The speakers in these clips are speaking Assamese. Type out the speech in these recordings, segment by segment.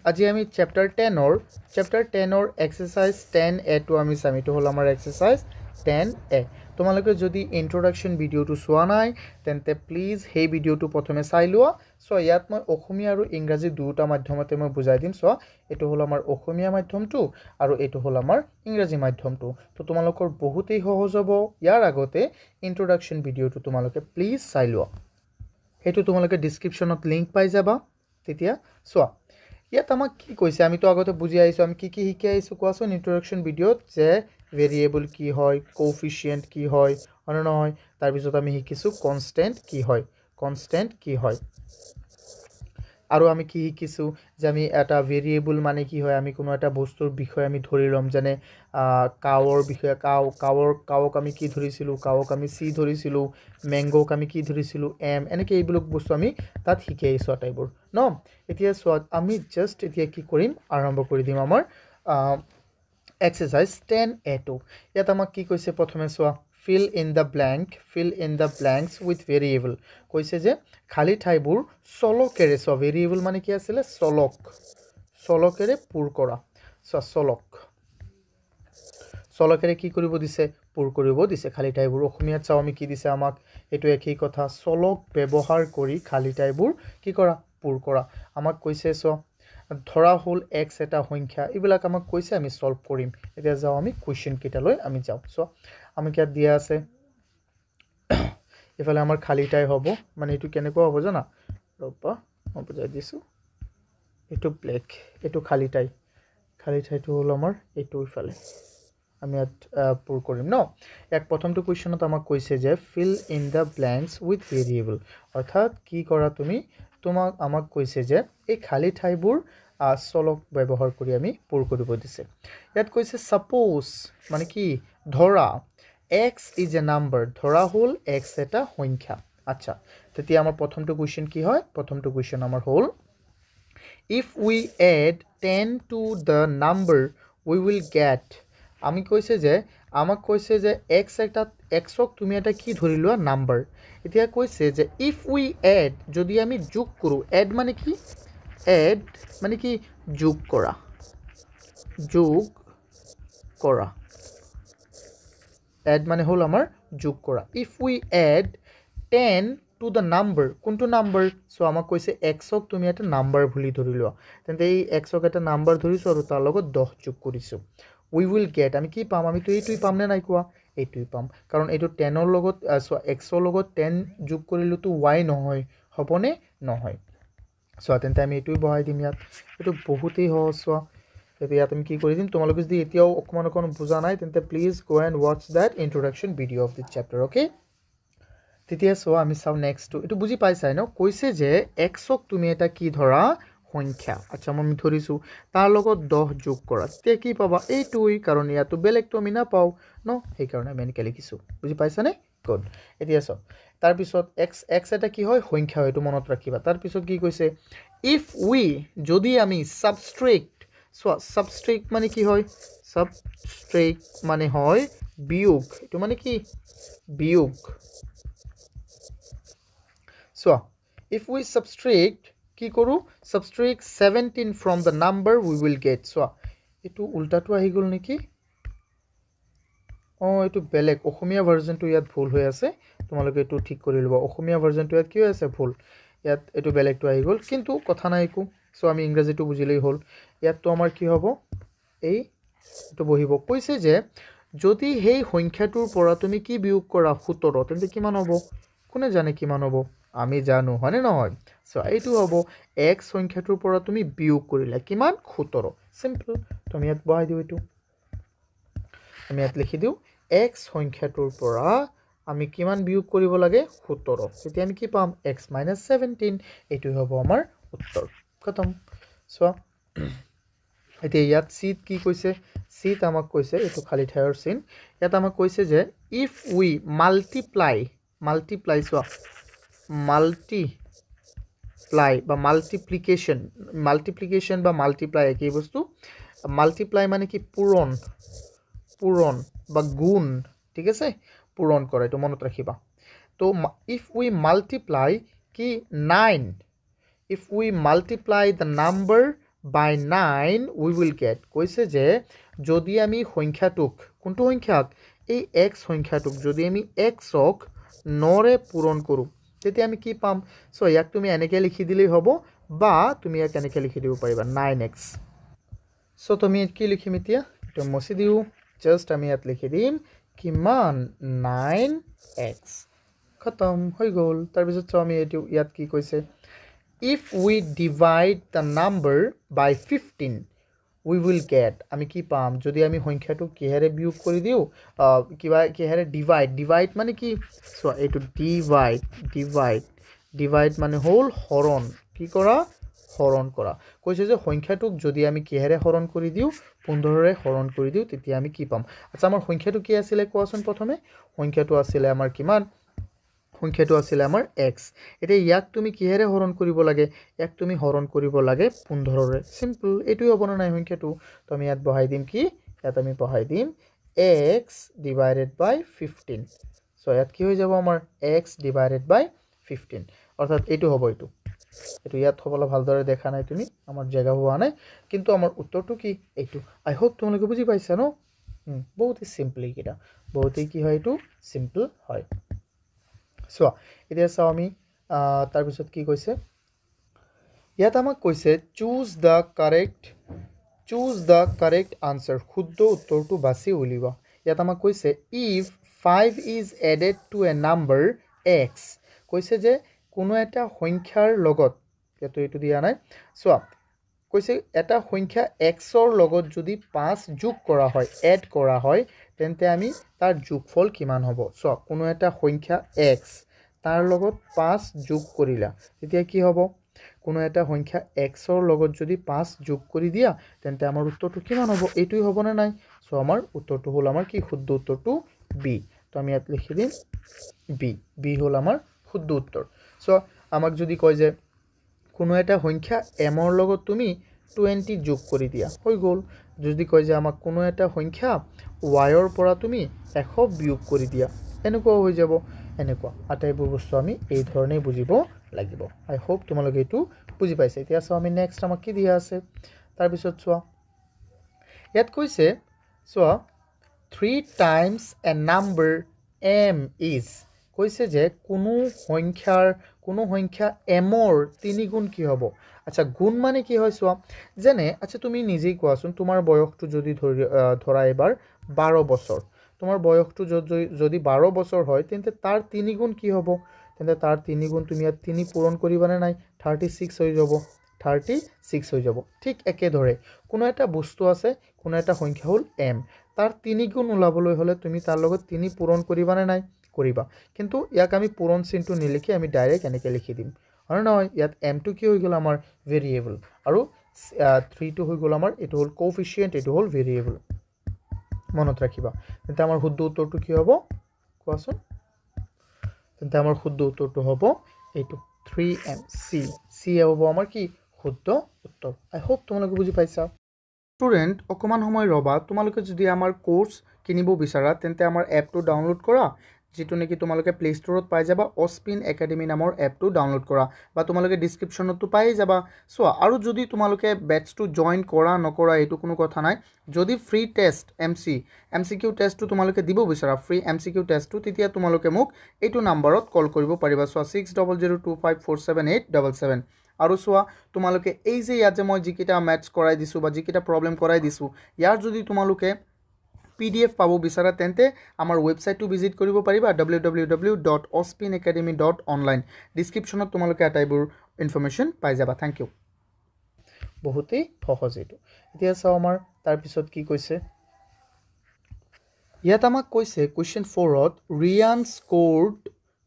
আজি আমি চেপ্টাৰ 10 এক্সাৰসাইজ 10A টো আমি চাম এটো হল আমাৰ এক্সাৰসাইজ 10A তোমালোকে যদি ইন্ট্ৰোডাকশন ভিডিওটো চোৱা নাই তেন্তে প্লিজ হেই ভিডিওটো প্ৰথমে চাই লোৱা সো ইয়াত মই অসমীয়া আৰু ইংৰাজী দুটা মাধ্যমতে মই বুজাই দিম সো এটো হল আমাৰ অসমীয়া মাধ্যমটো আৰু এটো হল আমাৰ ইংৰাজী মাধ্যমটো তো তোমালোকৰ বহুতেই সহজ হ'ব ইয়াৰ আগতে ইন্ট্ৰোডাকশন ভিডিওটো তোমালোকে প্লিজ চাই লোৱা হেতু তোমালোকে ডেসক্ৰিপচনত লিংক পাই যাবা তেতিয়া সোৱা ইয়াত আমাক কি কৈছে আমি তো আগতে বুজি আইছো আমি কি শিকি আইছো কোৱাছোন ইন্ট্ৰোডাকশন ভিডিওত যে ভেৰিয়েবল কি হয় কোএফিচিয়েন্ট কি হয় অন নহয় তাৰ পিছত আমি শিকিছো কনস্ট্যান্ট কি হয় আৰু আমি কি শিকিছো যে আমি এটা ভেৰিয়েবল মানে কি হয় আমি কোনো এটা বস্তুৰ বিষয় আমি ধৰি লম যেনে কাৱৰ বিষয় কাৱক আমি কি ধৰিছিলো কাৱক আমি সি ধৰিছিলো ম্যাঙ্গোক আমি কি ধৰিছিলো এম এনেকে এইবিলাক বস্তু আমি তাত শিকি আইছো আটাইবোৰ ন এতিয়া সোৱাত আমি জাস্ট এতিয়া কি কৰিম আৰম্ভ কৰি দিম আমাৰ exercise 10A টো ইয়াত আমাক কি কৈছে প্ৰথমে সোৱা fill in the blanks with variable কৈছে যে খালি ঠাইবোৰ চলকেৰে সো ভেৰিয়েবল মানে কি আছিল চলকেৰে পুৰ কৰা সো চলকেৰে কি কৰিব দিছে পুৰ কৰিব দিছে খালি ঠাইবোৰ অসমীয়াত চাও আমি কি দিছে আমাক এটো একই কথা চলক ব্যৱহাৰ কৰি খালি ঠাইবোৰ কি কৰা পুৰ কৰা আমাক কৈছে সো ধৰা হল x এটা সংখ্যা ইবিলাক আমাক কৈছে আমি সলভ কৰিম এতিয়া যাও আমি কোৱেশ্চন কিটালৈ আমি যাও সো আমি কি দিয়া আছে ইফালে আমাৰ খালি ঠাই হ'ব মানে এটো কেনেকুৱা হ'ব জানা ৰবা মই বুজাই দিছো এটো ব্ল্যাক এটো খালি ঠাইটো হল আমাৰ এটো ইফালে আমি পুৰ কৰিম ন এক প্ৰথমটো কোৱেশ্চনত আমাক কৈছে যে fill in the blanks with variable অৰ্থাৎ কি কৰা তুমি তোমাক আমাক কৈছে যে এই খালি ঠাইবোৰ চলক ব্যৱহাৰ কৰি আমি পুৰ কৰিব দিছে ইয়াত কৈছে suppose মানে কি ধৰা x is a number ধৰা হল x এটা সংখ্যা আচ্ছা তেতিয়া আমাৰ প্ৰথমটো কোৱেশ্চন কি হয় প্ৰথমটো কোৱেশ্চন আমাৰ হল if we add 10 to the number we will get আমি কৈছে যে আমাক কৈছে যে x ক তুমি এটা কি ধৰি লোৱা নাম্বাৰ এতিয়া কৈছে যে if we add যদি আমি যোগ কৰো add মানে কি যোগ কৰা add মানে হল আমাৰ যোগ কৰা if we add 10 to the number কোনটো নাম্বাৰ সো আমাক কৈছে x ক তুমি এটা নাম্বাৰ ভুলি ধৰি লোৱা তেন্তে এই x ক এটা নাম্বাৰ ধৰিছো আৰু তাৰ লগত 10 যোগ কৰিছো we will get আমি কি পাম আমি তো এইটোই পাম নে নাই কোৱা এইটোই পাম কাৰণ এইটো 10 ৰ লগত x ৰ লগত 10 যোগ কৰিলে তো y নহয় হবনে নহয় সো তেন্তে আমি এইটোই বহাই দিম ইয়াত এটো বহুতেই সহজ সো এতিয়া ইয়াত আমি কি কৰি দিম তোমালোকে যদি এতিয়াও অকমান বুজা নাই তেন্তে please go and watch that introduction video of this chapter okay তেতিয়া সো আমি চাও নেক্সট টু এটো বুজি পাইছাই ন কৈছে যে x ক তুমি এটা কি ধৰা সংখ্যা আচ্ছা মই ধৰিছো তাৰ লগত 10 যোগ কৰা তে কি পাবা এইটোই কাৰণ ইয়াতো বেলেগটো আমি না পাও ন সেই কাৰণে আমি এনেকৈ লিখিছো বুজি পাইছানে গুড এতিয়া সো তাৰ পিছত x এটা কি হয় সংখ্যা হয় এটো মনত ৰাখিবা তাৰ পিছত কি কৈছে if we যদি আমি subtract মানে কি হয় subtract মানে হয় বিয়োগ এটো মানে কি বিয়োগ so if we subtract কি কৰো subtract 17 from the number we will get so এটো উল্টাটো আহি গল নেকি এটো বেলেগ অসমীয়া ভাৰ্জনটো ইয়াত ভুল হৈ আছে তোমালোকে এটো ঠিক কৰি লবা অসমীয়া ভাৰ্জনটো ইয়াত কি হৈ আছে ভুল ইয়াত এটো বেলেগটো আহি গল কিন্তু কথা নাই একো সো আমি ইংৰাজীটো বুজিলেই হল ইয়াত তো আমাৰ কি হ'ব এই এটো বহিব কৈছে যে যদি হেই সংখ্যাটোৰ পৰা তুমি কি বিয়োগ কৰা 17 তেন্তে কিমান হ'ব কোনে জানে কিমান হ'ব আমি জানো হয়নে নহয় সো এইটো হ'ব x সংখ্যাটোৰ পৰা তুমি বিয়োগ কৰিলা কিমান 17 সিম্পল তুমি ইয়াত বহাই দিও এটো আমি ইয়াত লিখি দিও x সংখ্যাটোৰ পৰা আমি কিমান বিয়োগ কৰিব লাগে 17 তেতিয়া আমি কি পাম x - 17 এটো হ'ব আমাৰ উত্তৰ খতম সো এতিয়া ইয়াত সিট কি কৈছে সিট আমাক কৈছে এটো খালি ঠাইৰ চিন ইয়াত আমাক কৈছে যে if we multiply so multiply বা multiplication বা multiply একই বস্তু multiply মানে কি পূৰণ বা গুণ ঠিক আছে পূৰণ কৰা এটো মনত ৰাখিবা তো if we multiply কি 9 if we multiply the number by 9 we will get কৈছে যে যদি আমি সংখ্যাটোক কোনটো সংখ্যাক এই x সংখ্যাটোক যদি আমি x ক 9 ৰে পূৰণ কৰো তেতিয়া আমি কি পাম সো ইয়াক তুমি এনেকৈ লিখি দিলেই হ'ব বা তুমি ইয়াক এনেকৈ লিখি দিব পাৰিবা 9x সো তুমি কি লিখিম এতিয়া এটা মছি দিও জাস্ট আমি ইয়াত লিখি দিম কিমান 9x খতম হৈ গ'ল তাৰ পিছত আমি এটো ইয়াত কি কৈছে if we divide the number by 15 we will get আমি কি পাম যদি আমি সংখ্যাটো কিহেৰে বিয়োগ কৰি দিও কিবা কিহেৰে divide মানে কি সো এটো divide মানে হল হৰণ কি কৰা হৰণ কৰা কৈছে যে সংখ্যাটোক যদি আমি কিহেৰে হৰণ কৰি দিও 15 ৰে হৰণ কৰি দিও তেতিয়া আমি কি পাম আচ্ছা আমাৰ সংখ্যাটো কি আছিল কোৱাচোন প্ৰথমে সংখ্যাটো আছিল আমাৰ কিমান সংখ্যাটো আছিল আমাৰ x এটা ইয়াক তুমি কিহেৰে হৰণ কৰিব লাগে ইয়াক তুমি হৰণ কৰিব লাগে 15 ৰে সিম্পল এটোই হ'ব না সংখ্যাটো তো আমি ইয়াত বহাই দিম কি ইয়াত আমি বহাই দিম x divided by 15 সো ইয়াত কি হৈ যাব আমাৰ x divided by 15 অৰ্থাৎ এটো হ'ব এটো ইয়াত হ'বলা ভালদৰে দেখা নাই তুমি আমাৰ জায়গা হোৱা নাই কিন্তু আমাৰ উত্তৰটো কি এটো আই হোপ তোমালোকে বুজি পাইছা ন বহুত সিম্পলি কিটা বহুত কি হয় এটো সিম্পল হয় সো এতিয়া চাও আমি তাৰ পিছত কি কৈছে ইয়াত আমাক কৈছে choose the correct answer শুদ্ধ উত্তৰটো বাছি উলিওৱা ইয়াত আমাক কৈছে if 5 is added to a number x কৈছে যে কোনো এটা সংখ্যাৰ লগত এটো দিয়া নাই সো কৈছে এটা সংখ্যা x ৰ লগত যদি 5 যোগ কৰা হয় এড কৰা হয় তেন্তে আমি তাৰ যোগফল কিমান হ'ব সো কোনো এটা সংখ্যা x তাৰ লগত 5 যোগ কৰিলা তেতিয়া কি হ'ব কোনো এটা সংখ্যা x ৰ লগত যদি 5 যোগ কৰি দিয়া তেন্তে আমাৰ উত্তৰটো কিমান হ'ব এটোই হ'ব না নাই সো আমাৰ উত্তৰটো হল আমাৰ কি শুদ্ধ উত্তৰটো b তো আমি ইয়াত লিখি দিম b হল আমাৰ শুদ্ধ উত্তৰ সো আমাক যদি কয় যে কোনো এটা সংখ্যা m ৰ লগত তুমি 20 যোগ কৰি দিয়া হৈ গ'ল যদি কয় যে আমাক কোনো এটা সংখ্যা y ৰ পৰা তুমি 100 বিয়োগ কৰি দিয়া এনেকুৱা হৈ যাব এনেকুৱা আটাইবোৰ বস্তু আমি এই ধৰণে বুজিব লাগিব আই হোপ তোমালোকে এটো বুজি পাইছা এতিয়া সো আমি নেক্সট আমাক কি দিয়া আছে তাৰ পিছত চোৱা ইয়াত কৈছে চোৱা 3 times a number m is কৈছে যে কোনো সংখ্যা m ৰ 3 গুণ কি হ'ব আচ্ছা গুণ মানে কি হয় চোৱা যেনে আচ্ছা তুমি নিজেই কোৱাচোন তোমাৰ বয়সটো যদি ধৰা এবাৰ 12 বছৰ তোমাৰ বয়সটো যদি 12 বছৰ হয় তেন্তে তাৰ 3 গুণ কি হ'ব তেন্তে তাৰ 3 গুণ তুমি ইয়াত 3 পূৰণ কৰিবানে নাই 36 হৈ যাব 36 হৈ যাব ঠিক একে ধৰে কোনো এটা বস্তু আছে কোনো এটা সংখ্যা হল m তাৰ 3 গুণ ওলাবলৈ হলে তুমি তাৰ লগত 3 পূৰণ কৰিবানে নাই কৰিবা কিন্তু ইয়াক আমি পূৰণ চিনটো নিলিখি আমি ডাইৰেক্ট এনেকৈ লিখি দিম আৰু নহয় ইয়াত m টো কি হৈ গল আমাৰ ভেৰিয়েবল আৰু 3 টো হৈ গল আমাৰ এটো হল কোএফিচিয়েন্ট এটো হল ভেৰিয়েবল মনত ৰাখিবা তেন্তে আমাৰ শুদ্ধ উত্তৰটো কি হ'ব কোৱাচোন তেন্তে আমাৰ শুদ্ধ উত্তৰটো হ'ব এইটো 3m c হ'ব আমাৰ কি শুদ্ধ উত্তৰ আই হোপ তোমালোকে বুজি পাইছা স্টুডেন্ট অকমান সময় ৰবা তোমালোকে যদি আমাৰ কোৰ্স কিনিব বিচাৰা তেন্তে আমাৰ এপটো ডাউনলোড কৰা যেটো নেকি তোমালোকে প্লে ষ্টৰত পাই যাবা অস্পিন একাডেমি নামৰ এপটো ডাউনলোড কৰা বা তোমালোকে ডেসক্ৰিপচনতো পাই যাবা সো আৰু যদি তোমালোকে বেটছটো জয়েন কৰা নকৰা এটো কোনো কথা নাই যদি ফ্ৰী টেষ্ট এমসিকিউ টেষ্টটো তোমালোকে দিব বিচাৰা ফ্ৰী এমসিকিউ টেষ্টটো তেতিয়া তোমালোকে মোক এইটো নম্বৰত কল কৰিব পাৰিবা সো 6002547877 আৰু সোয়া তোমালোকে এই যে ইয়াত যে মই জিকিটা ম্যাথছ কৰাই দিছো বা জিকিটা প্ৰবলেম কৰাই দিছো ইয়াৰ যদি তোমালোকে PDF পাব বিচাৰা তেন্তে আমাৰ ওয়েবসাইটটো ভিজিট কৰিব পাৰিবা www.ospinacademy.online ডেসক্ৰিপচনত তোমালোকে আটাইবোৰ ইনফৰমেশন পাই যাবা থ্যাংক ইউ বহুতেই সহজ এটো এতিয়া চাও আমাৰ তাৰ পিছত কি কৈছে ইয়াত আমাক কৈছে কোৱেশ্চন 4ত Ryan scored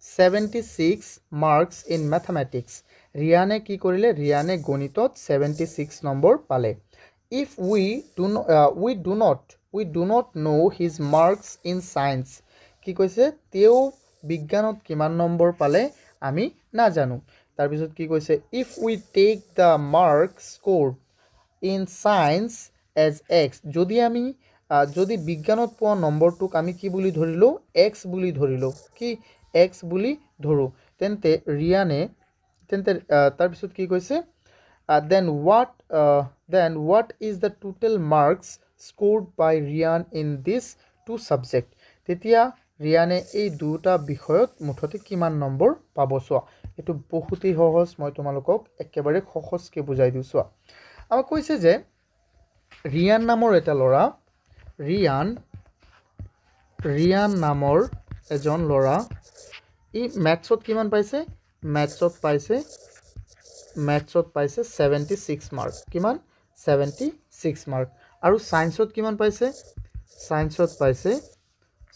76 marks in mathematics ৰিয়ানে কি কৰিলে ৰিয়ানে গণিতত 76 নম্বৰ পালে if we do not know his marks in science কি কৈছে তেও বিজ্ঞানত কিমান নম্বৰ পালে আমি না জানো তাৰ পিছত কি কৈছে if we take the marks scored in science as x যদি আমি যদি বিজ্ঞানত পোৱা নম্বৰটোক আমি কি বুলি ধৰিলো x বুলি ধৰিলো কি x বুলি ধৰো তেন্তে ৰিয়ানে তেন্তে তাৰ পিছত কি কৈছে then what what is the total marks scored by Rian in this two subject? তেতিয়া ৰিয়ানে এই দুটা বিষয়ত মুঠতে কিমান নম্বৰ পাব চোৱা এটো বহুতই সহজ মই তোমালোকক একেবাৰে সহজকৈ বুজাই দিও চোৱা আমাক কৈছে যে ৰিয়ান নামৰ এটা লৰা ৰিয়ান নামৰ এজন লৰা ই ম্যাথছত কিমান পাইছে ম্যাথছত পাইছে 76 মাৰ্ক কিমান 76 মাৰ্ক আৰু সায়েন্সত কিমান পাইছে সায়েন্সত পাইছে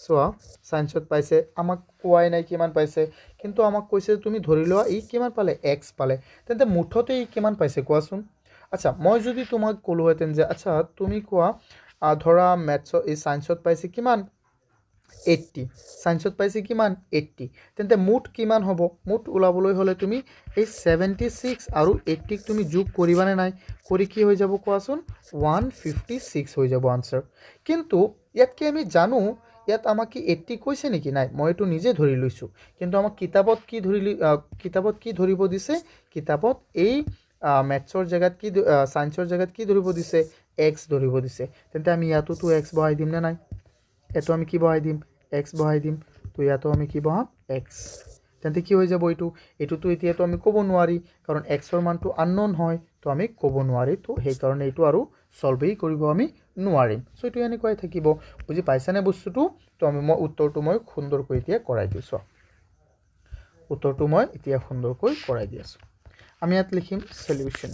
সোয়া সায়েন্সত পাইছে আমাক কোৱাই নাই কিমান পাইছে কিন্তু আমাক কৈছে তুমি ধৰি লোৱা ই কিমান পালে x পালে তেন্তে মুঠতে ই কিমান পাইছে কোৱাচোন আচ্ছা মই যদি তোমাক কলো হেতেন যে আচ্ছা তুমি কোৱা ধৰা ম্যাথছ এই সায়েন্সত পাইছে কিমান 80 সায়েন্সত পাইছে কিমান 80 তেন্তে মুঠ কিমান হ'ব মুঠ উলাবলৈ হলে তুমি এই 76 আৰু 80 ক তুমি যোগ কৰিবানে নাই কৰি কি হৈ যাব কোৱাচোন 156 হৈ যাব আনসাৰ কিন্তু ইয়াত কি আমি জানো ইয়াত আমাক কি 80 কৈছে নেকি নাই মই এটো নিজে ধৰি লৈছো কিন্তু আমাক কিতাবত কি ধৰিব দিছে কিতাবত এই ম্যাথছৰ জায়গাত কি সায়েন্সৰ জায়গাত কি ধৰিব দিছে x ধৰিব দিছে তেন্তে আমি ইয়াতো তো x বহাই দিম না নাই এটো আমি কি বহাই দিম x বহাই দিম তো ইয়াতো আমি কি বহাম x তেন্তে কি হৈ যাব এটো তো এতিয়া তো আমি ক'ব নোৱাৰি কাৰণ x ৰ মানটো আননোন হয় তো আমি ক'ব নোৱাৰি তো সেই কাৰণে এটো আৰু সলভেই কৰিব আমি নোৱাৰিম সো এটো এনেকৈ থাকিব বুজি পাইছানে বস্তুটো তো আমি উত্তৰটো মই সুন্দৰকৈ এতিয়া কৰাই দিছো উত্তৰটো মই এতিয়া সুন্দৰকৈ কৰাই দি আছো আমি ইয়াত লিখিম সলিউশন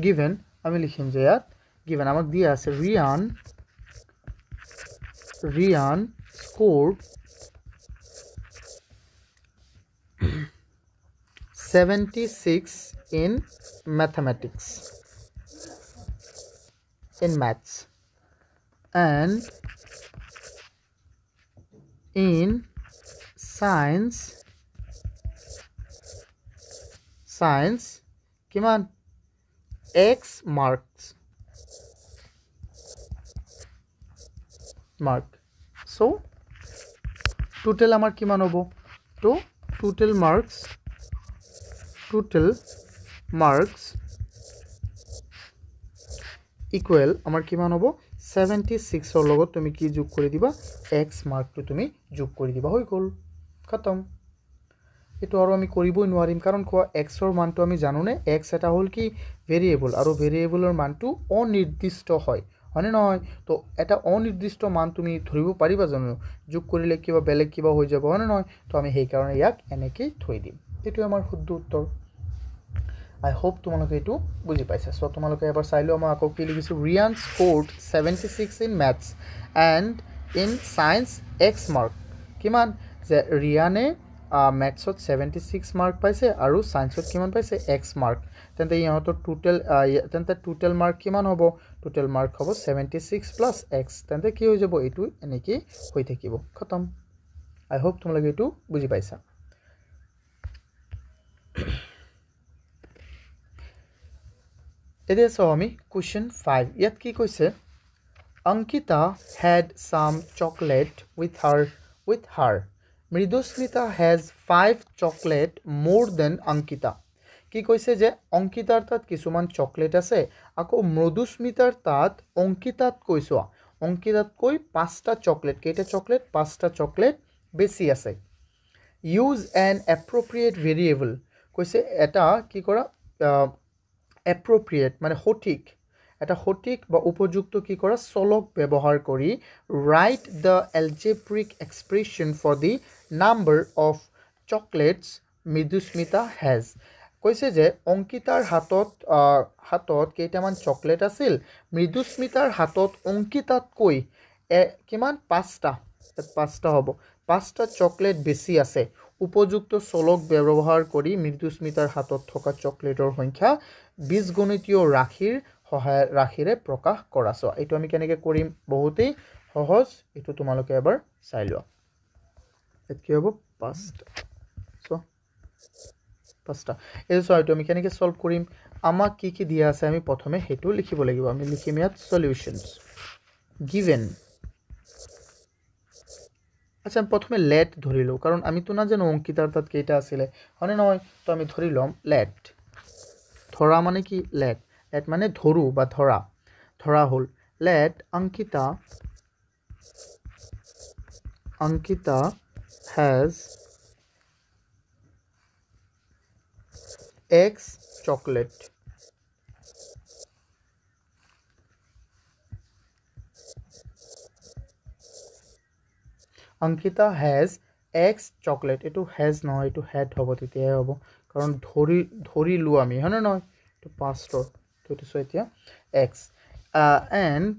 given আমি লিখিম যে ইয়াত given আমাক দিয়া আছে Rian scored 76 in mathematics in maths and in science কিমান x marks mark so total আমার কিমান হ'ব তো total marks equal আমার কিমান হ'ব 76 ৰ লগত তুমি কি যোগ কৰি দিবা x মাৰ্কটো তুমি যোগ কৰি দিবা হৈ গল খতম এটো আৰু আমি কৰিবই নোৱাৰিম কাৰণ কোৱা x ৰ মানটো আমি জানো নে x এটা হল কি ভেৰিয়েবল আৰু ভেৰিয়েবলৰ মানটো অনিৰ্দিষ্ট হয় হয়নে নহয় তো এটা অনিৰ্দিষ্ট মান তুমি ধৰিব পাৰিবা জানো যোগ কৰিলে কিবা বেলেগ কিবা হৈ যাব হয়নে নহয় তো আমি সেই কাৰণে ইয়াক এনেকৈ থৈ দিম এটো আমাৰ শুদ্ধ উত্তৰ I hope তোমালোকে এটো বুজি পাইছা সো তোমালোকে এবাৰ চাইলো মই আকৌ কি লিখিছো Rian scored 76 in maths and in science x mark কিমান যে ৰিয়ানে mathsত 76 মাৰ্ক পাইছে আৰু সায়েন্সত কিমান পাইছে x মাৰ্ক তেন্তে ইহঁতৰ টোটাল মাৰ্ক কিমান হ'ব টোটাল মাৰ্ক হ'ব 76 প্লাস x তেন্তে কি হৈ যাব এটো এনেকৈ হৈ থাকিব খতম I hope তোমালোকে এটো বুজি পাইছা এতিয়া চাও আমি question 5 ইয়াত কি কৈছে Ankita had some chocolate with her Mridusmita has 5 chocolate more than Ankita কি কৈছে যে অঙ্কিতাৰ তাত কিছুমান চকলেট আছে আকৌ মৃদুস্মিতাৰ তাত অঙ্কিতাত কৈছোৱা অঙ্কিতাত কৈ 5টা চকলেট কেইটা চকলেট 5টা চকলেট বেছি আছে use an appropriate variable কৈছে এটা কি কৰা appropriate মানে সঠিক এটা সঠিক বা উপযুক্ত কি কৰা চলক ব্যৱহাৰ কৰি write the algebraic expression for the number of chocolates Mridusmita has কৈছে যে অঙ্কিতাৰ হাতত কেইটামান চকলেট আছিল মৃদুস্মিতাৰ হাতত অঙ্কিতাত কৈ কিমান 5টা হ'ব 5টা চকলেট বেছি আছে উপযুক্ত চলক ব্যৱহাৰ কৰি মৃদুস্মিতাৰ হাতত থকা চকলেটৰ সংখ্যা বীজগণিতীয় ৰাশিৰে প্ৰকাশ কৰা সো এটো আমি কেনেকৈ কৰিম বহুতেই সহজ এটো তোমালোকে এবাৰ চাই লোৱা এত কি হ'ব 5টা সো 5টা এটো সো এটো আমি কেনেকৈ সলভ কৰিম আমাক কি দিয়া আছে আমি প্ৰথমে হেতু লিখিব লাগিব আমি লিখিম ইয়াত সলিউশনস given আচ্ছা আমি প্ৰথমে লেট ধৰিলোঁ কাৰণ আমিতো নাজানো অংকিতাৰ তাত কেইটা আছিলে হয়নে নহয় তো আমি ধৰি ল'ম লেট ধৰা মানে কি লেট লেট মানে ধৰোঁ বা ধৰা হ'ল let Ankita has X chocolate. Ankita has X chocolate. Eto has নহয় eto had hobo তেতিয়াহে হ'ব কাৰণ ধৰিলোঁ আমি হয় নহয় এটো পাষ্টৰ তো এটো সো এতিয়া X and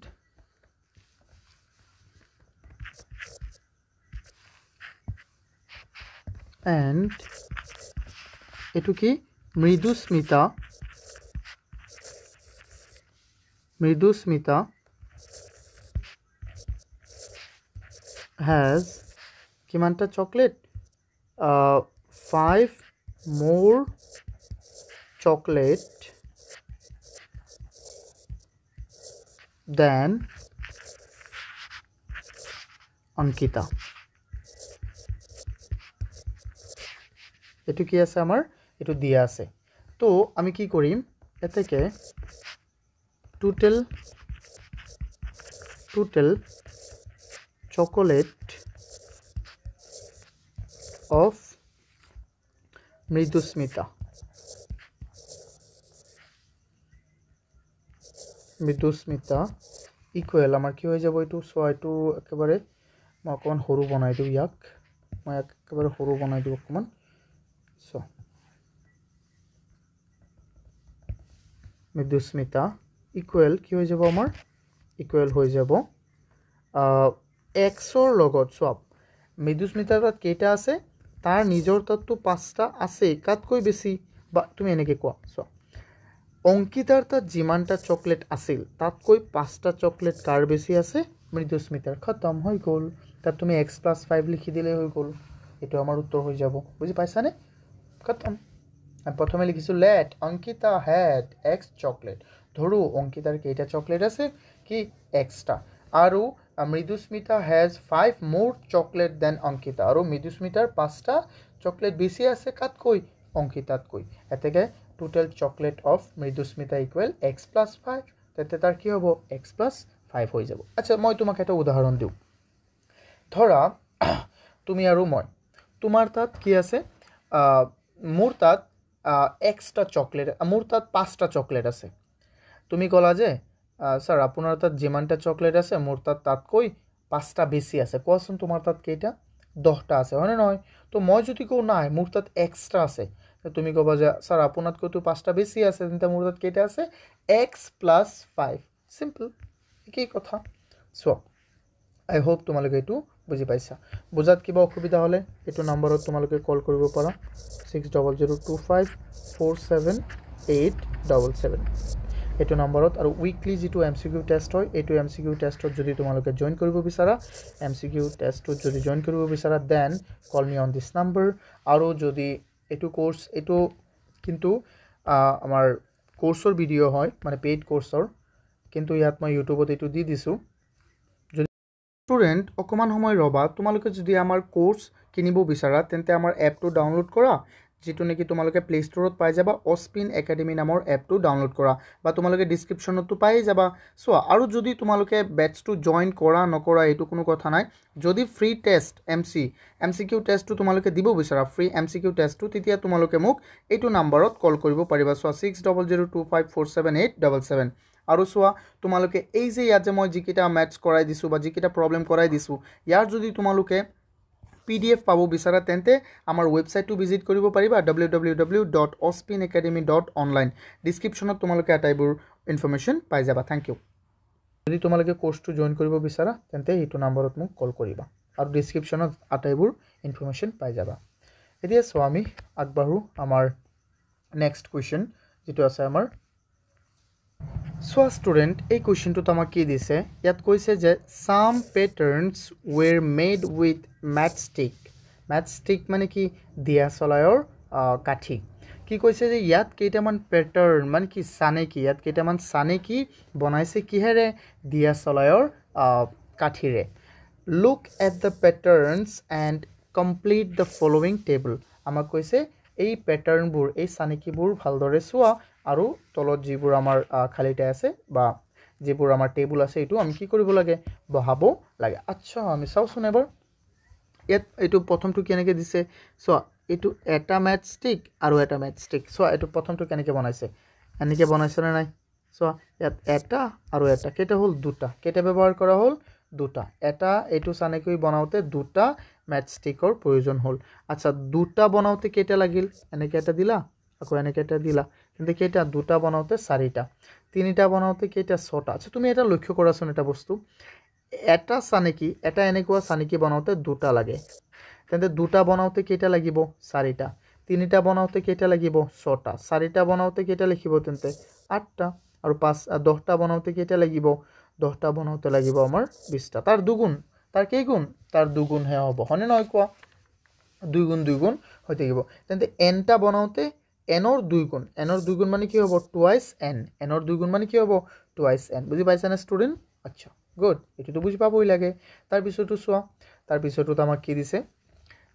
এটো কি মৃদুস্মিতা has কিমানটা chocolate 5 more chocolate than Ankita. এটো কি আছে আমাৰ এটো দিয়া আছে তো আমি কি কৰিম এতেকে total chocolate of Mridusmita equal আমাৰ কি হৈ যাব এটো সো এটো একেবাৰে মই অকমান সৰু বনাই দিও ইয়াক মই একেবাৰে সৰু বনাই দিও অকমান সো মৃদুস্মিতা ইকুৱেল কি হৈ যাব আমাৰ ইকুৱেল হৈ যাব x ৰ লগত সব মৃদুস্মিতাৰ তাত কেইটা আছে তাৰ নিজৰ তাতটো 5টা আছে কাতকৈ বেছি বা তুমি এনেকে কোৱা সো অংকিতাৰ তাত যিমানটা চকলেট আছিল তাতকৈ 5টা চকলেট কাৰ বেছি আছে মৃদুস্মিতাৰ খতম হৈ গ'ল তাত তুমি x + 5 লিখি দিলে হৈ গ'ল এটো আমাৰ উত্তৰ হৈ যাব বুজি পাইছানে খতম আমি প্ৰথমে লিখিছো let Ankita had X chocolate ধৰো অংকিতাৰ কেইটা চকলেট আছে কি এক্সটা আৰু Mridusmita has 5 more chocolate than Ankita আৰু মৃদুস্মিতাৰ 5টা চকলেট বেছি আছে কাতকৈ অংকিতাতকৈ এতেকে total chocolate of Mridusmita equal x + 5 তেতে তাৰ কি হ'ব x + 5 হৈ যাব আচ্ছা মই তোমাক এটা উদাহৰণ দিও ধৰা তুমি আৰু মই তোমাৰ তাত কি আছে মোৰ তাত এক্সট্ৰা চকলেট মোৰ তাত 5টা চকলেট আছে তুমি কলা যে স্যাৰ আপোনাৰ তাত যিমানটা চকলেট আছে মোৰ তাত তাতকৈ 5টা বেছি আছে কোৱাচোন তোমাৰ তাত কেইটা 10টা আছে হয়নে নহয় তো মই যদি কও নাই মোৰ তাত এক্সট্ৰা আছে তুমি কবা যে স্যাৰ আপোনাতকৈ তো 5টা বেছি আছে তেন্তে মোৰ তাত কেইটা আছে x + 5 সিম্পল কি কথা সো আই হোপ তোমালোকে এটো বুজি পাইছা বুজাত কিবা অসুবিধা হলে এটো নম্বৰত তোমালোকে কল কৰিব পাৰা 6002547877 এটো নম্বৰত আৰু উইকলি যেটো এমসিকিউ টেষ্ট হয় এটো এমসিকিউ টেষ্টত যদি তোমালোকে জয়েন কৰিব বিচাৰা এমসিকিউ টেষ্টত যদি জয়েন কৰিব বিচাৰা then call me on this number আৰু যদি এটো কোৰ্স এটো কিন্তু আমাৰ কোৰ্সৰ ভিডিও হয় মানে পেইড কোৰ্সৰ কিন্তু ইয়াত মই ইউটিউবত এটো দি দিছো স্টুডেন্ট অকমান সময় ৰবা তোমালোকে যদি আমাৰ কোৰ্স কিনিব বিচাৰা তেন্তে আমাৰ এপটো ডাউনলোড কৰা যেটো নেকি তোমালোকে প্লে ষ্টৰত পাই যাবা অস্পিন একাডেমি নামৰ এপটো ডাউনলোড কৰা বা তোমালোকে ডেসক্ৰিপচনতো পাই যাবা সো আৰু যদি তোমালোকে বেটছটো জয়েন কৰা নকৰা এটো কোনো কথা নাই যদি ফ্ৰী টেষ্ট এমসিকিউ টেষ্টটো তোমালোকে দিব বিচাৰা ফ্ৰী এমসিকিউ টেষ্টটো তেতিয়া তোমালোকে মোক এটো নম্বৰত কল কৰিব পাৰিবা সো 6002547877 আৰু সোয়া তোমালোকে এই যে ইয়াত যে মই জিকিটা ম্যাথছ কৰাই দিছো বা জিকিটা প্ৰবলেম কৰাই দিছো ইয়াৰ যদি তোমালোকে PDF পাব বিচাৰা তেন্তে আমাৰ ওয়েবসাইটটো ভিজিট কৰিব পাৰিবা www.ospinacademy.online ডেসক্ৰিপচনত তোমালোকে আটাইবোৰ ইনফৰমেশন পাই যাবা থ্যাংক ইউ যদি তোমালোকে কোৰ্সটো জয়েন কৰিব বিচাৰা তেন্তে এইটো নম্বৰত মোক কল কৰিবা আৰু ডেসক্ৰিপচনত আটাইবোৰ ইনফৰমেশন পাই যাবা এতিয়া আমি আগবাঢ়ো আমাৰ নেক্সট কোৱেশ্চন যেটো আছে আমাৰ So student, a question to tamaki dise. Yat koise je some patterns were made with matchstick. Matchstick mane ki diya solayor kathi. Ki koise je yat keitaman pattern man ki sane ki yat keitaman sane ki bonaise ki here diya solayor kathire. Look at the patterns and complete the following table আমাক কৈছে এই পেটাৰ্ণবোৰ এই চানেকিবোৰ ভালদৰে চোৱা আৰু তলত যিবোৰ আমাৰ খালী ঠাই আছে বা যিবোৰ আমাৰ টেবুল আছে এইটো আমি কি কৰিব লাগে বহাব লাগে আচ্ছা আমি চাওঁচোন এবাৰ ইয়াত এইটো প্ৰথমটো কেনেকৈ দিছে চোৱা এইটো এটা মেটষ্টিক আৰু এটা মেটষ্টিক চোৱা এইটো প্ৰথমটো কেনেকৈ বনাইছে এনেকৈ বনাইছেনে নাই চোৱা ইয়াত এটা আৰু এটা কেইটা হ'ল দুটা কেইটা ব্যৱহাৰ কৰা হ'ল দুটা এটা এইটো চানেকি বনাওঁতে দুটা মেটষ্টিকৰ প্ৰয়োজন হ'ল আচ্ছা দুটা বনাওঁতে কেইটা লাগিল এনেকৈ এটা দিলা আকৌ এনেকৈ এটা দিলা কিন্তু কেইটা দুটা বনাওঁতে চাৰিটা তিনিটা বনাওঁতে কেইটা ছটা আচ্ছা তুমি এটা লক্ষ্য কৰাচোন এটা বস্তু এটা চানেকি এটা এনেকুৱা চানেকি বনাওঁতে দুটা লাগে তেন্তে দুটা বনাওঁতে কেইটা লাগিব চাৰিটা তিনিটা বনাওঁতে কেইটা লাগিব ছটা চাৰিটা বনাওঁতে কেইটা লিখিব তেন্তে আঠটা আৰু 10টা বনাওঁতে কেইটা লাগিব 10টা বনাওঁতে লাগিব আমাৰ 20টা তাৰ দুগুণ তাৰ কেইগুণ তাৰ দুগুণহে হ'ব হয়নে নহয় কোৱা দুই গুণ হৈ থাকিব তেন্তে nটা বনাওঁতে nৰ দুইগুণ মানে কি হ'ব টুৱাইছ nৰ দুইগুণ মানে কি হ'ব টুৱাইছ n বুজি পাইছানে ষ্টুডেণ্ট আচ্ছা গুড এইটোতো বুজি পাবই লাগে তাৰপিছতো চোৱা তাৰপিছতো আমাক কি দিছে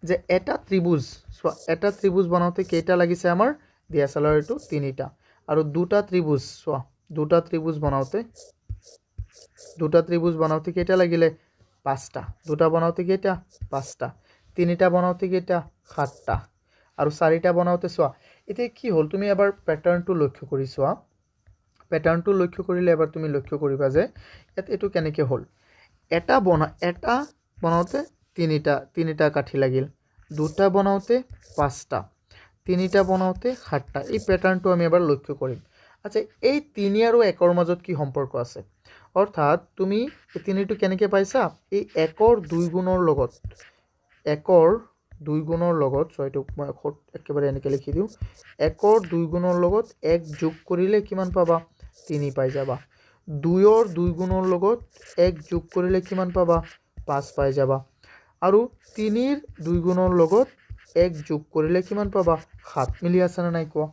যে এটা ত্ৰিভুজ চোৱা এটা ত্ৰিভুজ বনাওঁতে কেইটা লাগিছে আমাৰ ডিএছএলআৰ এইটো তিনিটা আৰু দুটা ত্ৰিভুজ চোৱা দুটা ত্ৰিভুজ বনাওঁতে কেইটা লাগিলে পাঁচটা দুটা বনাওঁতে কেইটা পাঁচটা তিনিটা বনাওঁতে কেইটা সাতটা আৰু চাৰিটা বনাওঁতে চোৱা এতিয়া কি হ'ল তুমি এবাৰ পেটাৰ্ণটো লক্ষ্য কৰি চোৱা পেটাৰ্ণটো লক্ষ্য কৰিলে এবাৰ তুমি লক্ষ্য কৰিবা যে ইয়াত এইটো কেনেকৈ হ'ল এটা বনাওঁতে তিনিটা কাঠি লাগিল দুটা বনাওঁতে পাঁচটা তিনিটা বনাওঁতে সাতটা এই পেটাৰ্ণটো আমি এবাৰ লক্ষ্য কৰিম আচ্ছা এই 3 আৰু 1ৰ মাজত কি সম্পৰ্ক আছে অৰ্থাৎ তুমি এই তিনিটো কেনেকৈ পাইছা এই 1ৰ দুইগুণৰ লগত 1ৰ দুইগুণৰ লগত ছয়টো মই একেবাৰে এনেকৈ লিখি দিওঁ 1ৰ দুইগুণৰ লগত 1 যোগ কৰিলে কিমান পাবা 3 পাই যাবা 2ৰ দুইগুণৰ লগত 1 যোগ কৰিলে কিমান পাবা 5 পাই যাবা আৰু 3ৰ দুইগুণৰ লগত 1 যোগ কৰিলে কিমান পাবা 7 মিলি আছে না নাই কোৱা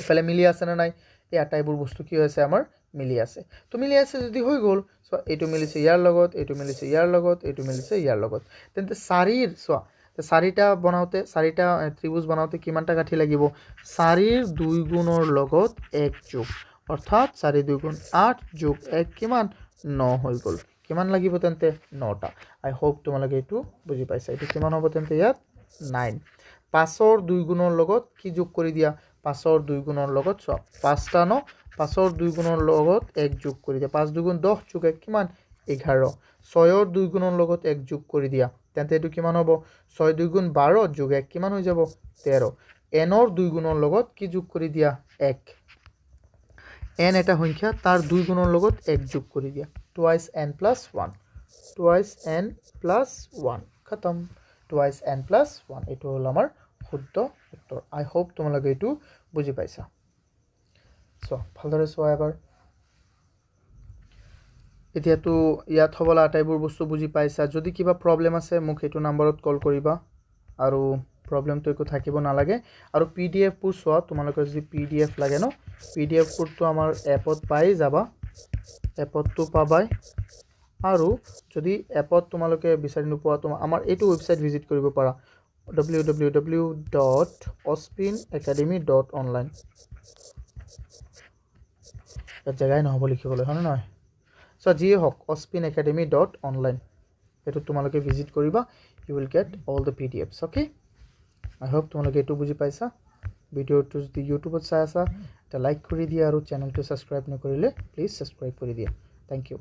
এফালে মিলি আছে না নাই এই আটাইবোৰ বস্তু কি হৈছে আমাৰ মিলি আছে তো মিলি আছে যদি হৈ গ'ল সো এইটো মিলিছে ইয়াৰ লগত এইটো মিলিছে ইয়াৰ লগত এইটো মিলিছে ইয়াৰ লগত তেন্তে 4ৰ চোৱা চাৰিটা ত্ৰিভুজ বনাওঁতে কিমানটা কাঠি লাগিব 4ৰ দুইগুণৰ লগত 1 যোগ অৰ্থাৎ 4 দুইগুণ 8 যোগ 1 কিমান 9 হৈ গ'ল কিমান লাগিব তেন্তে 9টা আই হোপ তোমালোকে এইটো বুজি পাইছা এইটো কিমান হ'ব তেন্তে ইয়াত 9 5ৰ দুইগুণৰ লগত কি যোগ কৰি দিয়া 5ৰ দুইগুণৰ লগত চোৱা 5টা ন 5ৰ দুইগুণৰ লগত 1 যোগ কৰি দিয়া 5 দুগুণ 10 যোগ 1 কিমান 11 6ৰ দুইগুণৰ লগত 1 যোগ কৰি দিয়া তেন্তে এইটো কিমান হ'ব 6 দুগুণ 12 যোগ 1 কিমান হৈ যাব 13 nৰ দুইগুণৰ লগত কি যোগ কৰি দিয়া 1 n এটা সংখ্যা তাৰ দুইগুণৰ লগত 1 যোগ কৰি দিয়া টুৱাইছ n প্লাছ 1 খতম টুৱাইছ n প্লাছ 1 এইটো হ'ল আমাৰ শুদ্ধ উত্তৰ আই হোপ তোমালোকে এইটো বুজি পাইছা চোৱা ভালদৰে চোৱা এবাৰ এতিয়াতো ইয়াত হ'বলা আটাইবোৰ বস্তু বুজি পাইছা যদি কিবা প্ৰব্লেম আছে মোক এইটো নম্বৰত কল কৰিবা আৰু প্ৰব্লেমটো একো থাকিব নালাগে আৰু পিডিএফবোৰ চোৱা তোমালোকৰ যদি পিডিএফ লাগে ন পিডিএফবোৰটো আমাৰ এপত পাই যাবা এপতটো পাবাই আৰু যদি এপত তোমালোকে বিচাৰি নোপোৱা আমাৰ এইটো ৱেবছাইট ভিজিট কৰিব পাৰা www.ospinacademy.online ইয়াত জেগাই নহ'ব লিখিবলৈ হয়নে নহয় So, যিয়ে হওক ospinacademy.online এইটো তোমালোকে ভিজিট কৰিবা you will get all the PDFs okay I hope তোমালোকে এইটো বুজি পাইছা ভিডিঅ'টো যদি ইউটিউবত চাই আছা এটা লাইক কৰি দিয়া আৰু চেনেলটো সাবস্ক্ৰাইব নকৰিলে প্লিজ সাবস্ক্ৰাইব কৰি দিয়া thank you